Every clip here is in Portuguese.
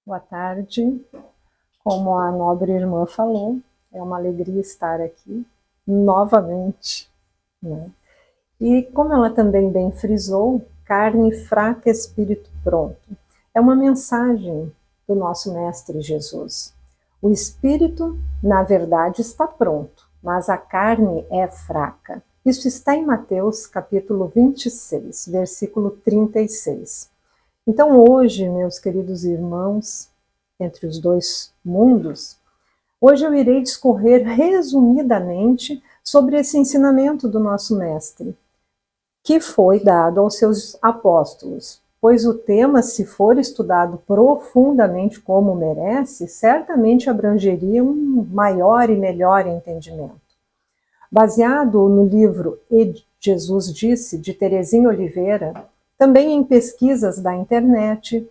Boa tarde. Como a nobre irmã falou, é uma alegria estar aqui novamente, né? E como ela também bem frisou, carne fraca, espírito pronto. É uma mensagem do nosso Mestre Jesus. O espírito, na verdade, está pronto, mas a carne é fraca. Isso está em Mateus, capítulo 26, versículo 36. Então, hoje, meus queridos irmãos, entre os dois mundos, hoje eu irei discorrer resumidamente sobre esse ensinamento do nosso Mestre, que foi dado aos seus apóstolos, pois o tema, se for estudado profundamente como merece, certamente abrangeria um maior e melhor entendimento. Baseado no livro E Jesus Disse, de Terezinha Oliveira, também em pesquisas da internet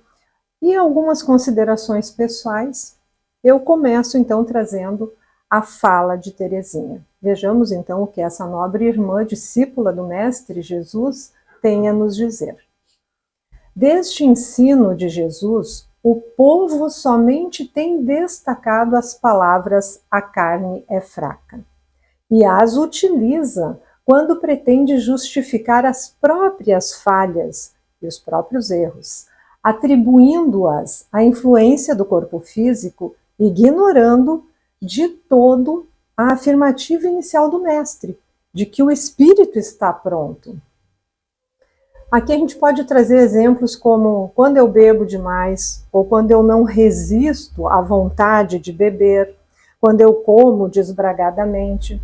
e algumas considerações pessoais, eu começo então trazendo a fala de Terezinha. Vejamos então o que essa nobre irmã, discípula do Mestre Jesus, tem a nos dizer. Deste ensino de Jesus, o povo somente tem destacado as palavras "a carne é fraca" e as utiliza quando pretende justificar as próprias falhas e os próprios erros, atribuindo-as à influência do corpo físico, ignorando de todo a afirmativa inicial do mestre, de que o espírito está pronto. Aqui a gente pode trazer exemplos como quando eu bebo demais, ou quando eu não resisto à vontade de beber, quando eu como desbragadamente,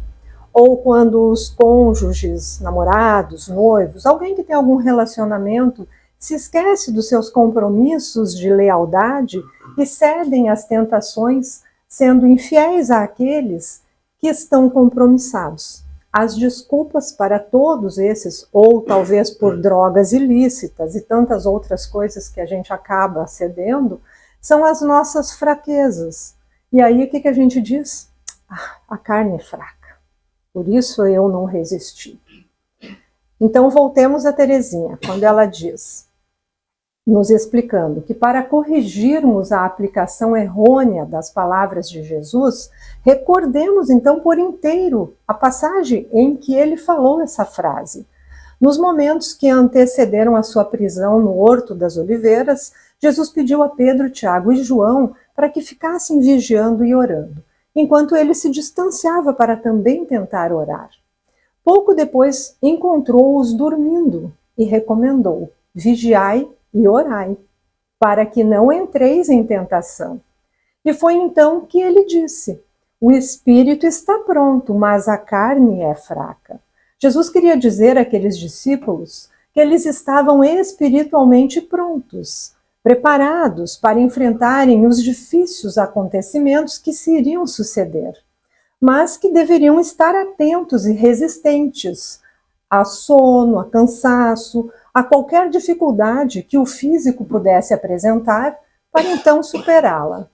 ou quando os cônjuges, namorados, noivos, alguém que tem algum relacionamento, se esquece dos seus compromissos de lealdade e cedem às tentações, sendo infiéis àqueles que estão compromissados. As desculpas para todos esses, ou talvez por drogas ilícitas e tantas outras coisas que a gente acaba cedendo, são as nossas fraquezas. E aí o que a gente diz? A carne é fraca. Por isso eu não resisti. Então voltemos a Terezinha, quando ela diz, nos explicando que para corrigirmos a aplicação errônea das palavras de Jesus, recordemos então por inteiro a passagem em que ele falou essa frase. Nos momentos que antecederam a sua prisão no Horto das Oliveiras, Jesus pediu a Pedro, Tiago e João para que ficassem vigiando e orando, enquanto ele se distanciava para também tentar orar. Pouco depois, encontrou-os dormindo e recomendou: vigiai e orai, para que não entreis em tentação. E foi então que ele disse: o espírito está pronto, mas a carne é fraca. Jesus queria dizer àqueles discípulos que eles estavam espiritualmente prontos, preparados para enfrentarem os difíceis acontecimentos que se iriam suceder, mas que deveriam estar atentos e resistentes a sono, a cansaço, a qualquer dificuldade que o físico pudesse apresentar, para então superá-la.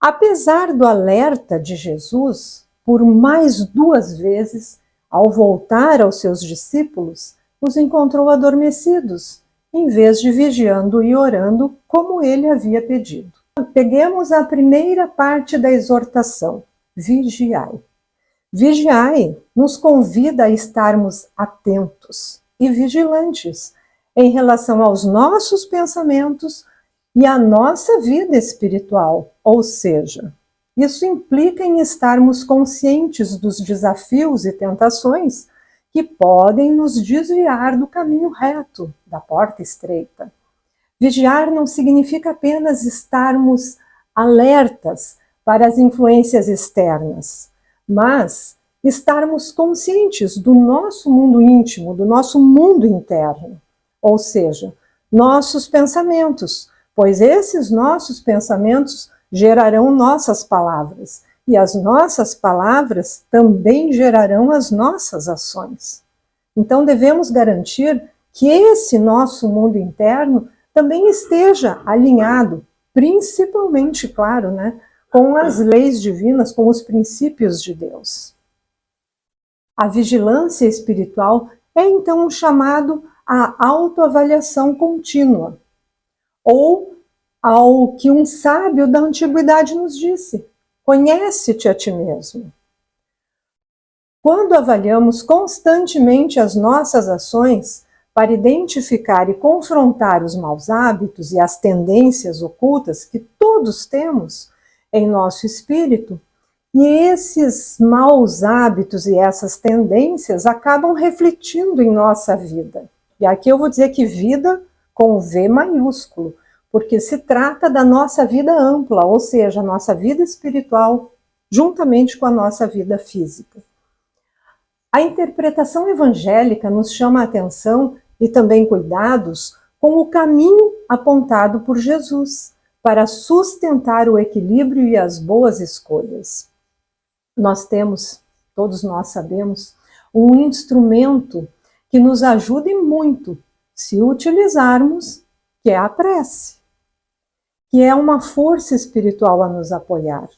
Apesar do alerta de Jesus, por mais 2 vezes, ao voltar aos seus discípulos, os encontrou adormecidos, em vez de vigiando e orando como ele havia pedido. Peguemos a primeira parte da exortação: vigiai. Vigiai nos convida a estarmos atentos e vigilantes em relação aos nossos pensamentos e à nossa vida espiritual, ou seja, isso implica em estarmos conscientes dos desafios e tentações que podem nos desviar do caminho reto, da porta estreita. Vigiar não significa apenas estarmos alertas para as influências externas, mas estarmos conscientes do nosso mundo íntimo, do nosso mundo interno, ou seja, nossos pensamentos, pois esses nossos pensamentos gerarão nossas palavras, e as nossas palavras também gerarão as nossas ações. Então devemos garantir que esse nosso mundo interno também esteja alinhado, principalmente, claro, com as leis divinas, com os princípios de Deus. A vigilância espiritual é então um chamado à autoavaliação contínua, ou ao que um sábio da antiguidade nos disse: conhece-te a ti mesmo. Quando avaliamos constantemente as nossas ações para identificar e confrontar os maus hábitos e as tendências ocultas que todos temos em nosso espírito, e esses maus hábitos e essas tendências acabam refletindo em nossa vida. E aqui eu vou dizer que vida com V maiúsculo, porque se trata da nossa vida ampla, ou seja, a nossa vida espiritual, juntamente com a nossa vida física. A interpretação evangélica nos chama a atenção e também cuidados com o caminho apontado por Jesus para sustentar o equilíbrio e as boas escolhas. Nós temos, todos nós sabemos, um instrumento que nos ajude muito se utilizarmos, que é a prece, que é uma força espiritual a nos apoiar.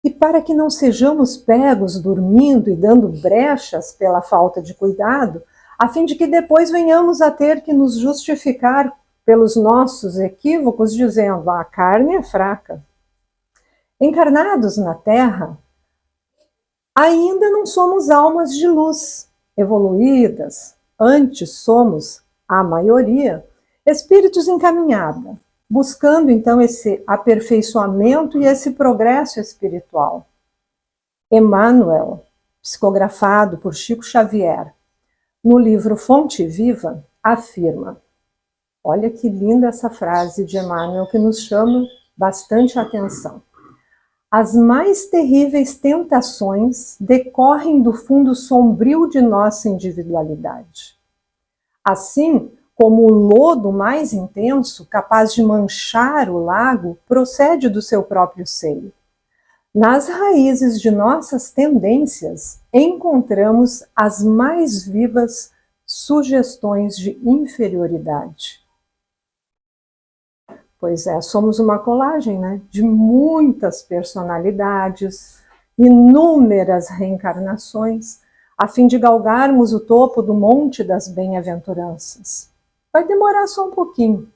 E para que não sejamos pegos dormindo e dando brechas pela falta de cuidado, a fim de que depois venhamos a ter que nos justificar pelos nossos equívocos, dizendo: a carne é fraca. Encarnados na Terra, ainda não somos almas de luz evoluídas, antes somos, a maioria, espíritos em caminhada, buscando então esse aperfeiçoamento e esse progresso espiritual. Emmanuel, psicografado por Chico Xavier, no livro Fonte Viva, afirma, olha que linda essa frase de Emmanuel que nos chama bastante a atenção: as mais terríveis tentações decorrem do fundo sombrio de nossa individualidade. Assim como o lodo mais intenso, capaz de manchar o lago, procede do seu próprio seio. Nas raízes de nossas tendências, encontramos as mais vivas sugestões de inferioridade. Pois é, somos uma colagem, né, de muitas personalidades, inúmeras reencarnações, a fim de galgarmos o topo do monte das bem-aventuranças. Vai demorar só um pouquinho,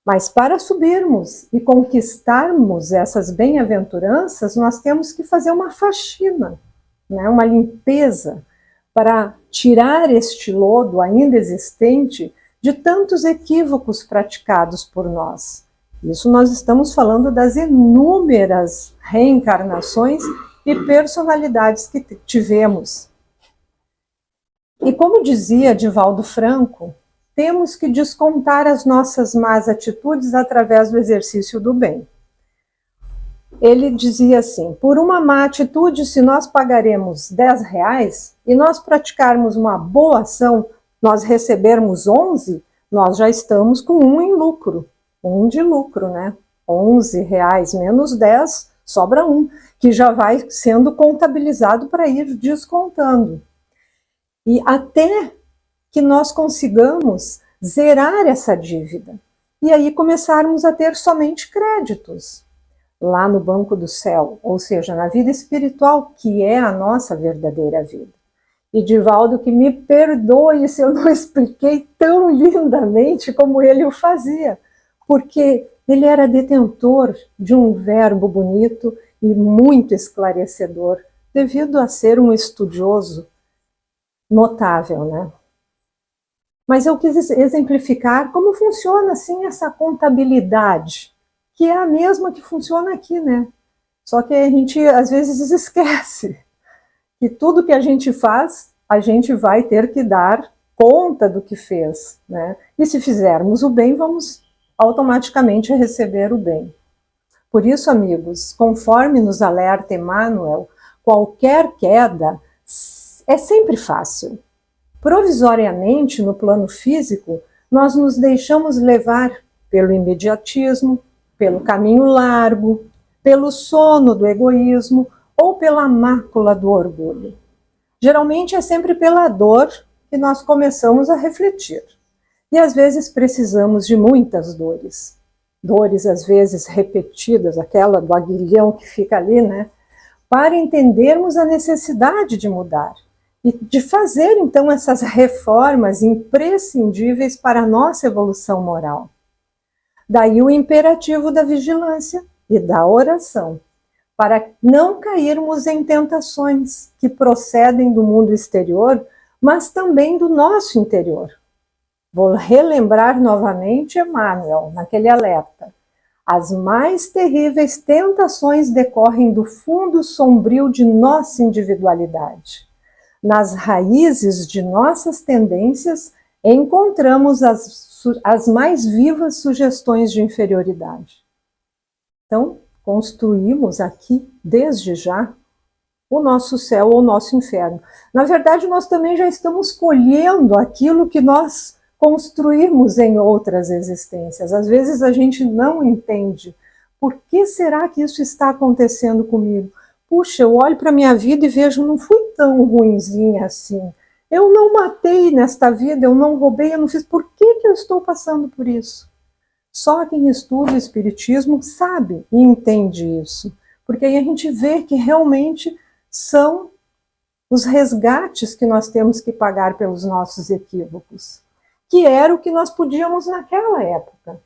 mas para subirmos e conquistarmos essas bem-aventuranças, nós temos que fazer uma faxina, né, uma limpeza, para tirar este lodo ainda existente de tantos equívocos praticados por nós. Isso nós estamos falando das inúmeras reencarnações e personalidades que tivemos. E como dizia Divaldo Franco, temos que descontar as nossas más atitudes através do exercício do bem. Ele dizia assim: por uma má atitude, se nós pagaremos R$10 e nós praticarmos uma boa ação, nós recebermos 11, nós já estamos com 1 em lucro. 1 de lucro, né? R$11 menos 10, sobra 1, que já vai sendo contabilizado para ir descontando. E até que nós consigamos zerar essa dívida. E aí começarmos a ter somente créditos lá no banco do céu, ou seja, na vida espiritual, que é a nossa verdadeira vida. E Divaldo, que me perdoe se eu não expliquei tão lindamente como ele o fazia, porque ele era detentor de um verbo bonito e muito esclarecedor, devido a ser um estudioso notável, né? Mas eu quis exemplificar como funciona assim essa contabilidade, que é a mesma que funciona aqui, né? Só que a gente às vezes esquece que tudo que a gente faz, a gente vai ter que dar conta do que fez, né? E se fizermos o bem, vamos automaticamente receber o bem. Por isso, amigos, conforme nos alerta Emmanuel, qualquer queda é sempre fácil. Provisoriamente, no plano físico, nós nos deixamos levar pelo imediatismo, pelo caminho largo, pelo sono do egoísmo ou pela mácula do orgulho. Geralmente é sempre pela dor que nós começamos a refletir. E às vezes precisamos de muitas dores. Dores às vezes repetidas, aquela do aguilhão que fica ali, né? Para entendermos a necessidade de mudar e de fazer então essas reformas imprescindíveis para a nossa evolução moral. Daí o imperativo da vigilância e da oração, para não cairmos em tentações que procedem do mundo exterior, mas também do nosso interior. Vou relembrar novamente Emmanuel, naquele alerta. As mais terríveis tentações decorrem do fundo sombrio de nossa individualidade. Nas raízes de nossas tendências, encontramos as mais vivas sugestões de inferioridade. Então, construímos aqui, desde já, o nosso céu ou o nosso inferno. Na verdade, nós também já estamos colhendo aquilo que nós construímos em outras existências. Às vezes a gente não entende. Por que será que isso está acontecendo comigo? Puxa, eu olho para a minha vida e vejo, não fui tão ruinzinha assim. Eu não matei nesta vida, eu não roubei, eu não fiz. Por que eu estou passando por isso? Só quem estuda o Espiritismo sabe e entende isso. Porque aí a gente vê que realmente são os resgates que nós temos que pagar pelos nossos equívocos, que era o que nós podíamos naquela época,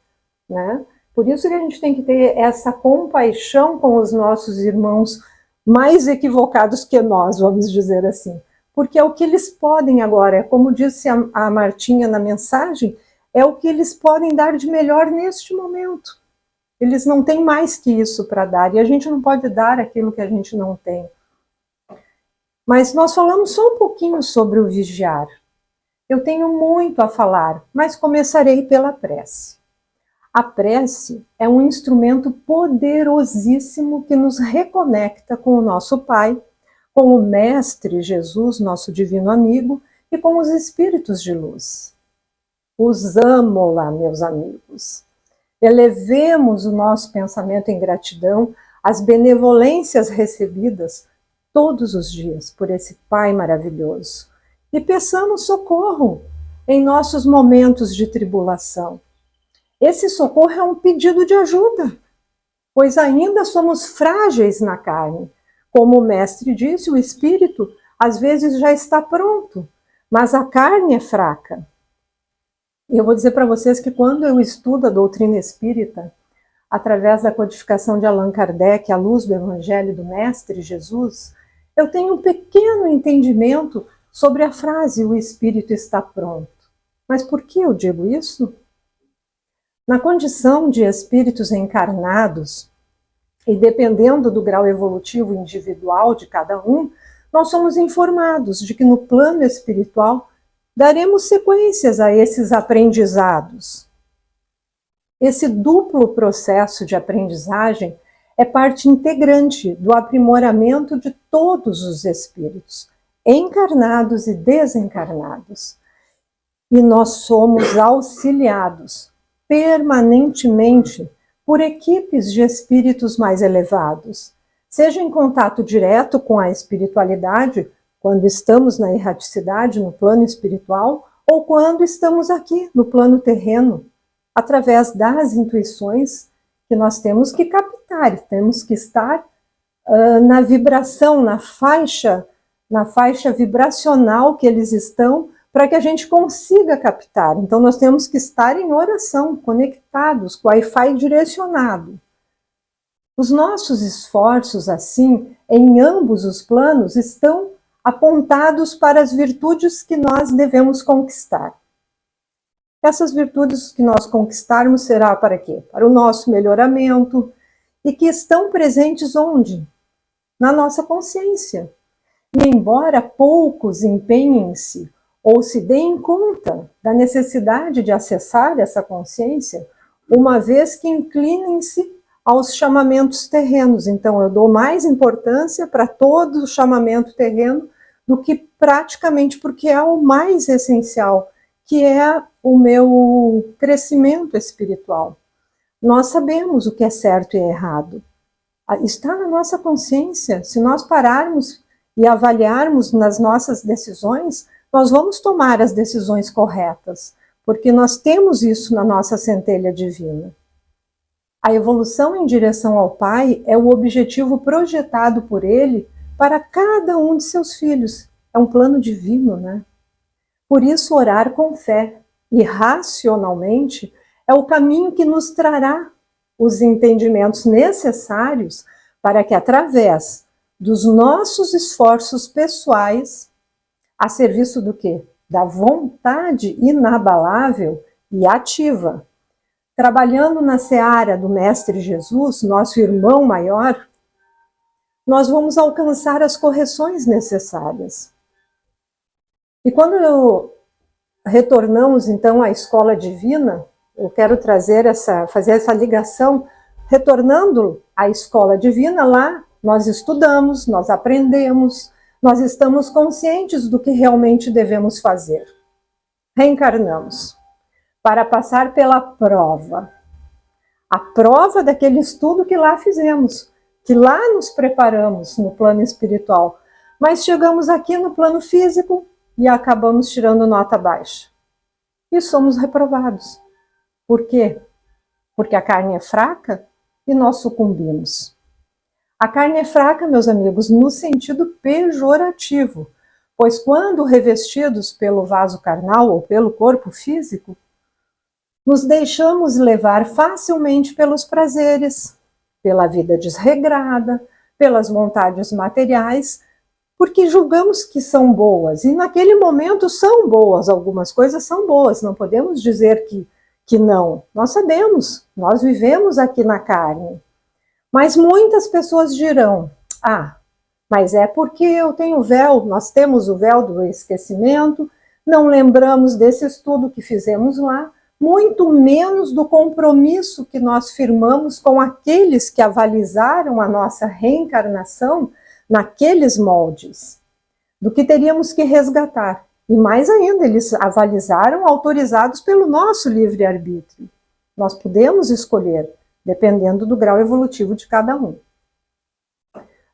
né? Por isso que a gente tem que ter essa compaixão com os nossos irmãos mais equivocados que nós, vamos dizer assim, porque é o que eles podem agora, como disse a Martinha na mensagem, é o que eles podem dar de melhor neste momento. Eles não têm mais que isso para dar, e a gente não pode dar aquilo que a gente não tem. Mas nós falamos só um pouquinho sobre o vigiar. Eu tenho muito a falar, mas começarei pela prece. A prece é um instrumento poderosíssimo que nos reconecta com o nosso Pai, com o Mestre Jesus, nosso divino amigo, e com os espíritos de luz. Usamo-la, meus amigos. Elevemos o nosso pensamento em gratidão às benevolências recebidas todos os dias por esse Pai maravilhoso. E peçamos socorro em nossos momentos de tribulação. Esse socorro é um pedido de ajuda, pois ainda somos frágeis na carne. Como o Mestre disse, o espírito às vezes já está pronto, mas a carne é fraca. E eu vou dizer para vocês que quando eu estudo a doutrina espírita, através da codificação de Allan Kardec, à luz do Evangelho do Mestre Jesus, eu tenho um pequeno entendimento sobre a frase, o espírito está pronto. Mas por que eu digo isso? Na condição de espíritos encarnados, e dependendo do grau evolutivo individual de cada um, nós somos informados de que no plano espiritual daremos sequências a esses aprendizados. Esse duplo processo de aprendizagem é parte integrante do aprimoramento de todos os espíritos, encarnados e desencarnados. E nós somos auxiliados permanentemente por equipes de espíritos mais elevados, seja em contato direto com a espiritualidade, quando estamos na erraticidade, no plano espiritual, ou quando estamos aqui, no plano terreno, através das intuições que nós temos que captar, temos que estar na vibração, na faixa vibracional que eles estão, para que a gente consiga captar. Então nós temos que estar em oração, conectados, com o Wi-Fi direcionado. Os nossos esforços, assim, em ambos os planos, estão apontados para as virtudes que nós devemos conquistar. Essas virtudes que nós conquistarmos será para quê? Para o nosso melhoramento, e que estão presentes onde? Na nossa consciência. E embora poucos empenhem-se ou se deem conta da necessidade de acessar essa consciência, uma vez que inclinem-se aos chamamentos terrenos. Então, eu dou mais importância para todo o chamamento terreno do que praticamente porque é o mais essencial, que é o meu crescimento espiritual. Nós sabemos o que é certo e errado. Está na nossa consciência. Se nós pararmos e avaliarmos nas nossas decisões, nós vamos tomar as decisões corretas, porque nós temos isso na nossa centelha divina. A evolução em direção ao Pai é o objetivo projetado por Ele para cada um de seus filhos. É um plano divino, né? Por isso, orar com fé e racionalmente É o caminho que nos trará os entendimentos necessários para que, através dos nossos esforços pessoais, a serviço do quê? Da vontade inabalável e ativa, trabalhando na seara do Mestre Jesus, nosso irmão maior, nós vamos alcançar as correções necessárias. E quando retornamos então à escola divina, eu quero fazer essa ligação, retornando à escola divina, lá nós estudamos, nós aprendemos, nós estamos conscientes do que realmente devemos fazer. Reencarnamos para passar pela prova. A prova daquele estudo que lá fizemos, que lá nos preparamos no plano espiritual. Mas chegamos aqui no plano físico e acabamos tirando nota baixa. E somos reprovados. Por quê? Porque a carne é fraca e nós sucumbimos. A carne é fraca, meus amigos, no sentido pejorativo, pois quando revestidos pelo vaso carnal ou pelo corpo físico, nos deixamos levar facilmente pelos prazeres, pela vida desregrada, pelas vontades materiais, porque julgamos que são boas, e naquele momento são boas, algumas coisas são boas, não podemos dizer que não. Nós sabemos, nós vivemos aqui na carne. Mas muitas pessoas dirão, mas é porque eu tenho véu, nós temos o véu do esquecimento, não lembramos desse estudo que fizemos lá, muito menos do compromisso que nós firmamos com aqueles que avalizaram a nossa reencarnação naqueles moldes, do que teríamos que resgatar. E mais ainda, eles avalizaram autorizados pelo nosso livre-arbítrio. Nós podemos escolher, dependendo do grau evolutivo de cada um.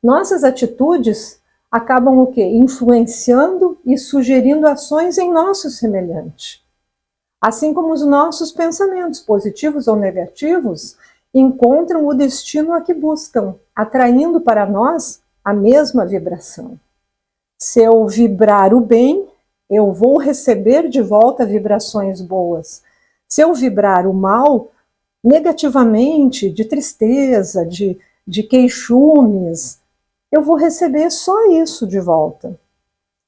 Nossas atitudes acabam o quê? Influenciando e sugerindo ações em nosso semelhante. Assim como os nossos pensamentos, positivos ou negativos, encontram o destino a que buscam, atraindo para nós a mesma vibração. Se eu vibrar o bem, eu vou receber de volta vibrações boas. Se eu vibrar o mal, negativamente, de tristeza, de queixumes, eu vou receber só isso de volta.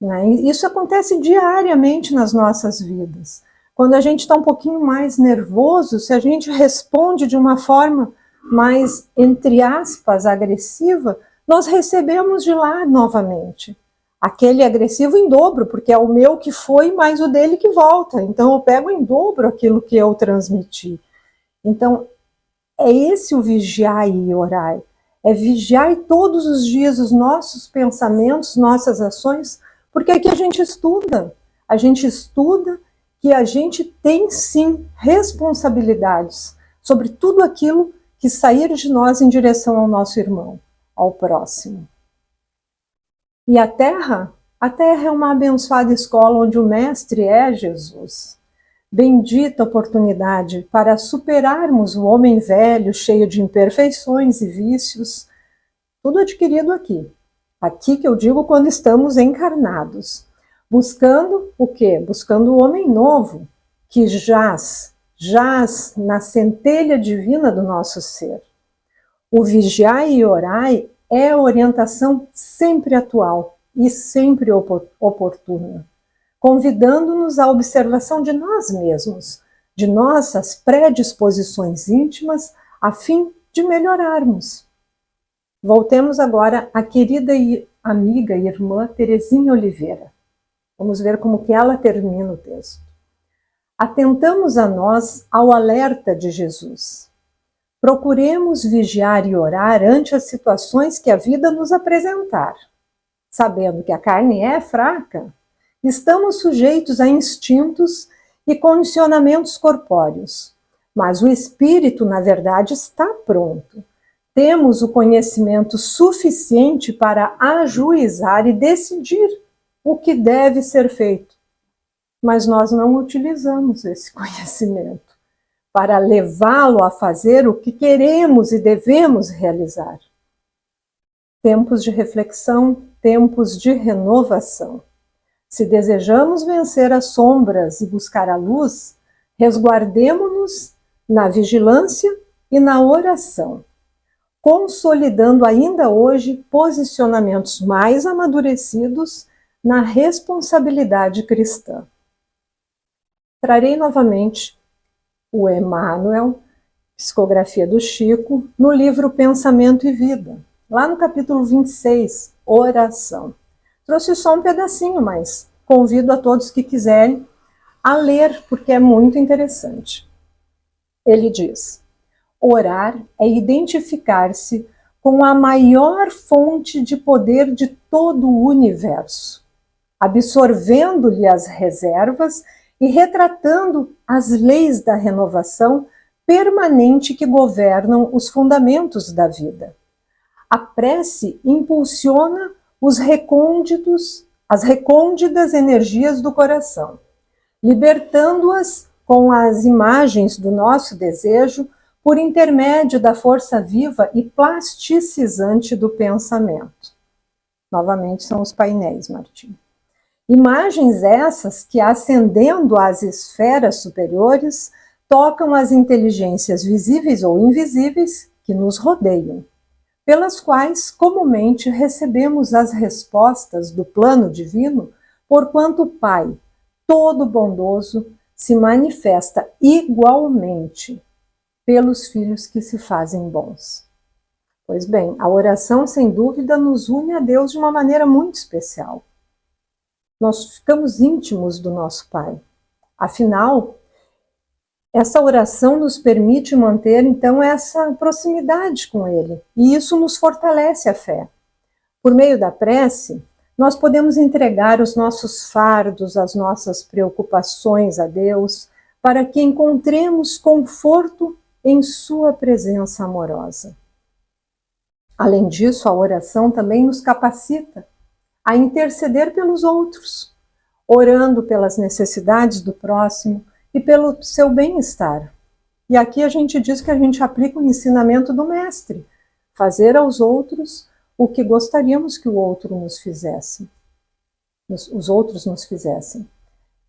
Né? Isso acontece diariamente nas nossas vidas. Quando a gente está um pouquinho mais nervoso, se a gente responde de uma forma mais, entre aspas, agressiva, nós recebemos de lá novamente. Aquele agressivo em dobro, porque é o meu que foi, mais o dele que volta. Então eu pego em dobro aquilo que eu transmiti. Então é esse o vigiai e orai. É vigiar todos os dias os nossos pensamentos, nossas ações, porque aqui a gente estuda. A gente estuda que a gente tem sim responsabilidades sobre tudo aquilo que sair de nós em direção ao nosso irmão, ao próximo. E a Terra é uma abençoada escola onde o Mestre é Jesus. Bendita oportunidade para superarmos o homem velho, cheio de imperfeições e vícios, tudo adquirido aqui. Aqui que eu digo quando estamos encarnados. Buscando o quê? Buscando o homem novo, que jaz na centelha divina do nosso ser. O vigiai e orai é a orientação sempre atual e sempre oportuna, convidando-nos à observação de nós mesmos, de nossas predisposições íntimas, a fim de melhorarmos. Voltemos agora à querida amiga e irmã Terezinha Oliveira. Vamos ver como que ela termina o texto. Atentamos a nós ao alerta de Jesus. Procuremos vigiar e orar ante as situações que a vida nos apresentar. Sabendo que a carne é fraca, estamos sujeitos a instintos e condicionamentos corpóreos, mas o espírito, na verdade, está pronto. Temos o conhecimento suficiente para ajuizar e decidir o que deve ser feito, mas nós não utilizamos esse conhecimento para levá-lo a fazer o que queremos e devemos realizar. Tempos de reflexão, tempos de renovação. Se desejamos vencer as sombras e buscar a luz, resguardemo-nos na vigilância e na oração, consolidando ainda hoje posicionamentos mais amadurecidos na responsabilidade cristã. Trarei novamente o Emmanuel, psicografia do Chico, no livro Pensamento e Vida, lá no capítulo 26, Oração. Trouxe só um pedacinho, mas convido a todos que quiserem a ler, porque é muito interessante. Ele diz: orar é identificar-se com a maior fonte de poder de todo o universo, absorvendo-lhe as reservas e retratando as leis da renovação permanente que governam os fundamentos da vida. A prece impulsiona as recônditas energias do coração, libertando-as com as imagens do nosso desejo por intermédio da força viva e plasticizante do pensamento. Novamente são os painéis, Martim. Imagens essas que, ascendendo às esferas superiores, tocam as inteligências visíveis ou invisíveis que nos rodeiam, pelas quais comumente recebemos as respostas do plano divino, porquanto o Pai, todo bondoso, se manifesta igualmente pelos filhos que se fazem bons. Pois bem, a oração, sem dúvida, nos une a Deus de uma maneira muito especial. Nós ficamos íntimos do nosso Pai. Afinal, essa oração nos permite manter, então, essa proximidade com Ele. E isso nos fortalece a fé. Por meio da prece, nós podemos entregar os nossos fardos, as nossas preocupações a Deus, para que encontremos conforto em sua presença amorosa. Além disso, a oração também nos capacita a interceder pelos outros, orando pelas necessidades do próximo e pelo seu bem-estar. E aqui a gente diz que a gente aplica o ensinamento do Mestre, fazer aos outros o que gostaríamos que o outro nos fizesse, os outros nos fizessem.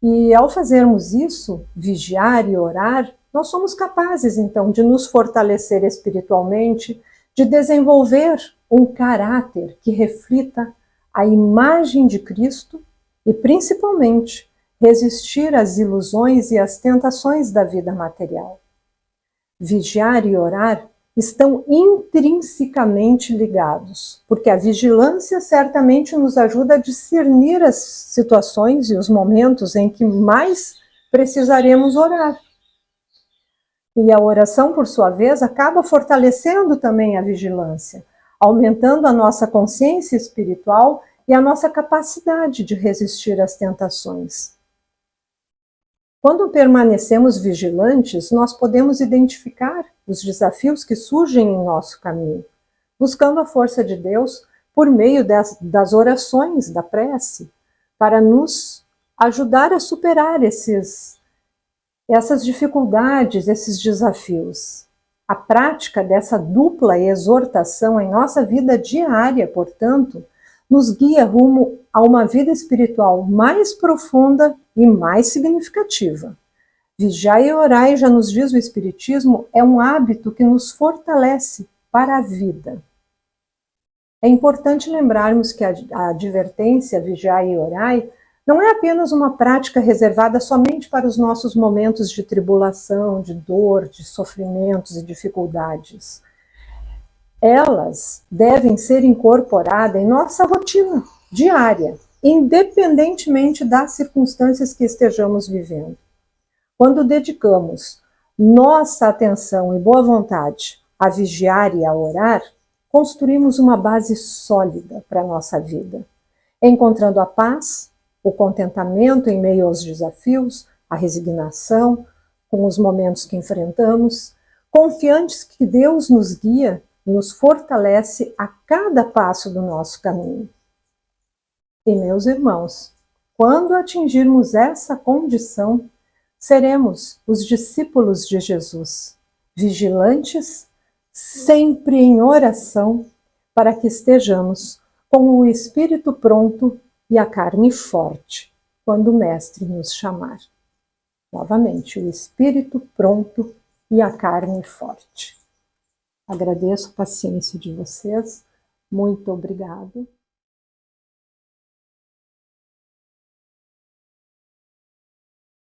E ao fazermos isso, vigiar e orar, nós somos capazes então de nos fortalecer espiritualmente, de desenvolver um caráter que reflita a imagem de Cristo e, principalmente, resistir às ilusões e às tentações da vida material. Vigiar e orar estão intrinsecamente ligados, porque a vigilância certamente nos ajuda a discernir as situações e os momentos em que mais precisaremos orar. E a oração, por sua vez, acaba fortalecendo também a vigilância, aumentando a nossa consciência espiritual e a nossa capacidade de resistir às tentações. Quando permanecemos vigilantes, nós podemos identificar os desafios que surgem em nosso caminho, buscando a força de Deus por meio das orações, da prece, para nos ajudar a superar essas dificuldades, esses desafios. A prática dessa dupla exortação em nossa vida diária, portanto, nos guia rumo a uma vida espiritual mais profunda e mais significativa. Vigiai e orai, já nos diz o Espiritismo, é um hábito que nos fortalece para a vida. É importante lembrarmos que a advertência vigiai e orai não é apenas uma prática reservada somente para os nossos momentos de tribulação, de dor, de sofrimentos e dificuldades. Elas devem ser incorporadas em nossa rotina diária, independentemente das circunstâncias que estejamos vivendo. Quando dedicamos nossa atenção e boa vontade a vigiar e a orar, construímos uma base sólida para a nossa vida, encontrando a paz, o contentamento em meio aos desafios, a resignação com os momentos que enfrentamos, confiantes que Deus nos guia e nos fortalece a cada passo do nosso caminho. E, meus irmãos, quando atingirmos essa condição, seremos os discípulos de Jesus, vigilantes, sempre em oração, para que estejamos com o espírito pronto e a carne forte, quando o Mestre nos chamar. Novamente, o espírito pronto e a carne forte. Agradeço a paciência de vocês, muito obrigado.